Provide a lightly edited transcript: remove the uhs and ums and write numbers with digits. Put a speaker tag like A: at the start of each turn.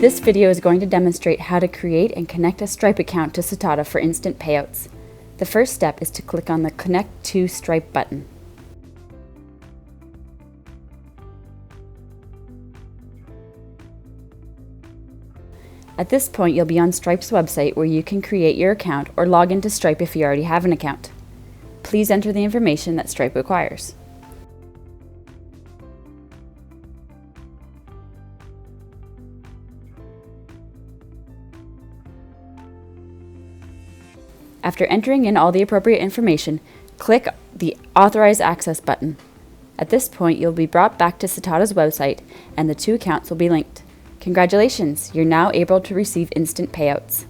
A: This video is going to demonstrate how to create and connect a Stripe account to Sitata for instant payouts. The first step is to click on the Connect to Stripe button. At this point, you'll be on Stripe's website where you can create your account or log into Stripe if you already have an account. Please enter the information that Stripe requires. After entering in all the appropriate information, click the Authorize Access button. At this point, you'll be brought back to Sitata's website and the two accounts will be linked. Congratulations, you're now able to receive instant payouts.